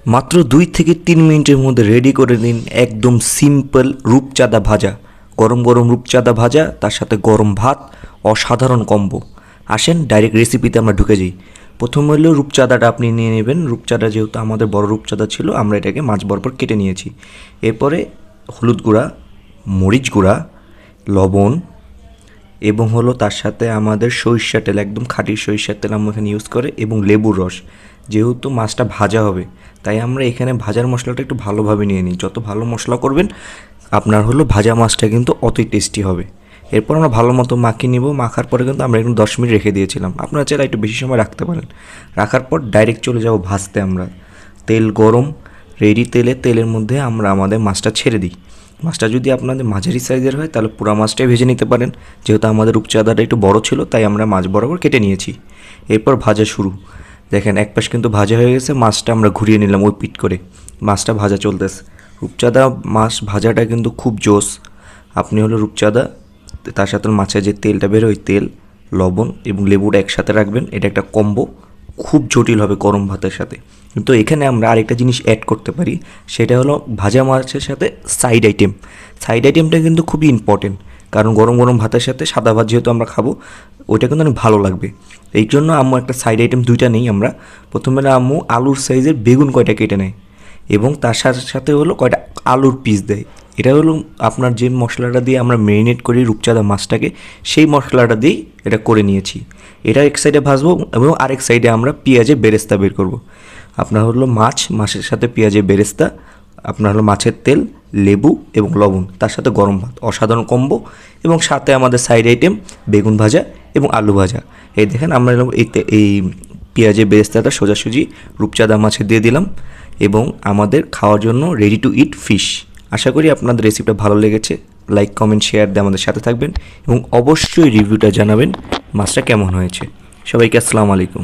মাত্র 2 থেকে 3 মিনিটের মধ্যে রেডি করে নিন একদম সিম্পল রূপচাঁদা ভাজা। গরম গরম রূপচাঁদা ভাজা, তার সাথে গরম ভাত, অসাধারণ কম্বো। আসেন ডাইরেক্ট রেসিপিতে আমরা ঢুকে যাই। প্রথম হলো রূপচাঁদাটা আপনি নিয়ে নেবেন। রূপচাঁদা যেহেতু আমাদের বড় রূপচাঁদা ছিল, আমরা এটাকে মাছ বরাবর কেটে নিয়েছি। এরপরে হলুদ গুঁড়া, মরিচ গুঁড়া, লবণ এবং হলো তার সাথে আমাদের সরিষার তেল, একদম খাঁটি সরিষার তেল আমরা এখানে ইউজ করে, এবং লেবুর রস। যেহেতু মাছটা ভাজা হবে, তাই আমরা এখানে ভাজার মশলাটা একটু ভালোভাবে নিয়ে নিই। যত ভালো মশলা করবেন আপনার হলো ভাজা মাছটা কিন্তু অতই টেস্টি হবে। এরপর আমরা ভালো মতো মাখিয়ে নিব। মাখার পরে কিন্তু আমরা একটু 10 মিনিট রেখে দিয়েছিলাম, আপনারা চাইলে একটু বেশি সময় রাখতে পারেন। রাখার পর ডাইরেক্ট চলে যাব ভাজতে। আমরা তেল গরম, রেডি তেলের মধ্যে আমরা আমাদের মাছটা ছেড়ে দিই। মাছটা যদি আপনাদের মাঝারি সাইজের হয় তাহলে পুরো মাছটাই ভেজে নিতে পারেন। যেহেতু আমাদের রূপচাঁদাটা একটু বড় ছিল, তাই আমরা মাছ বরাবর কেটে নিয়েছি। এরপর ভাজা শুরু। দেখেন এক পাশ কিন্তু ভাজা হয়ে গেছে, মাছটা আমরা ঘুরিয়ে নিলাম ওই পিট করে। মাছটা ভাজা চলতেছে। রূপচাঁদা মাছ ভাজাটা কিন্তু খুব জোস। আপনি হলো রূপচাঁদা, তার সাথে মাছের যে তেলটা বেরোয়, ওই তেল, লবণ এবং লেবুটা একসাথে রাখবেন। এটা একটা কম্বো, খুব জটিল হবে গরম ভাতের সাথে। কিন্তু এখানে আমরা আরেকটা জিনিস অ্যাড করতে পারি, সেটা হলো ভাজা মাছের সাথে সাইড আইটেম। সাইড আইটেমটা কিন্তু খুবই ইম্পর্টেন্ট, কারণ গরম গরম ভাতের সাথে সাদা ভাত যেহেতু আমরা খাবো, ওইটা কিন্তু অনেক ভালো লাগবে। এই জন্য আম্মু একটা সাইড আইটেম দুইটা নেই আমরা। প্রথমে আম্মু আলুর সাইজের বেগুন কয়টা কেটে নেয়, এবং তার সাথে সাথে হলো কয়টা আলুর পিস দেয়। এটা হলো আপনার যে মশলাটা দিয়ে আমরা ম্যারিনেট করি রূপচাঁদা মাছটাকে, সেই মশলাটা দিয়েই এটা করে নিয়েছি। এটা এক সাইডে ভাজবো, এবং আরেক সাইডে আমরা পেঁয়াজের বেরেস্তা বের করব। আপনার হলো মাছের সাথে পেঁয়াজের বেরেস্তা, আপনার হলো মাছের তেল, লেবু এবং লবণ, তার সাথে গরম ভাত, অসাধারণ কম্বো। এবং সাথে আমাদের সাইড আইটেম বেগুন ভাজা এবং আলু ভাজা। এই দেখেন আমরা এই পেঁয়াজের বেরেস্তাটা সোজাসুজি রূপচাঁদা মাছে দিয়ে দিলাম, এবং আমাদের খাওয়ার জন্য রেডি টু ইট ফিশ। আশা করি আপনাদের রেসিপিটা ভালো লেগেছে। লাইক, কমেন্ট, শেয়ার দিয়ে আমাদের সাথে থাকবেন, এবং অবশ্যই রিভিউটা জানাবেন মাছটা কেমন হয়েছে। সবাইকে আসসালামু আলাইকুম।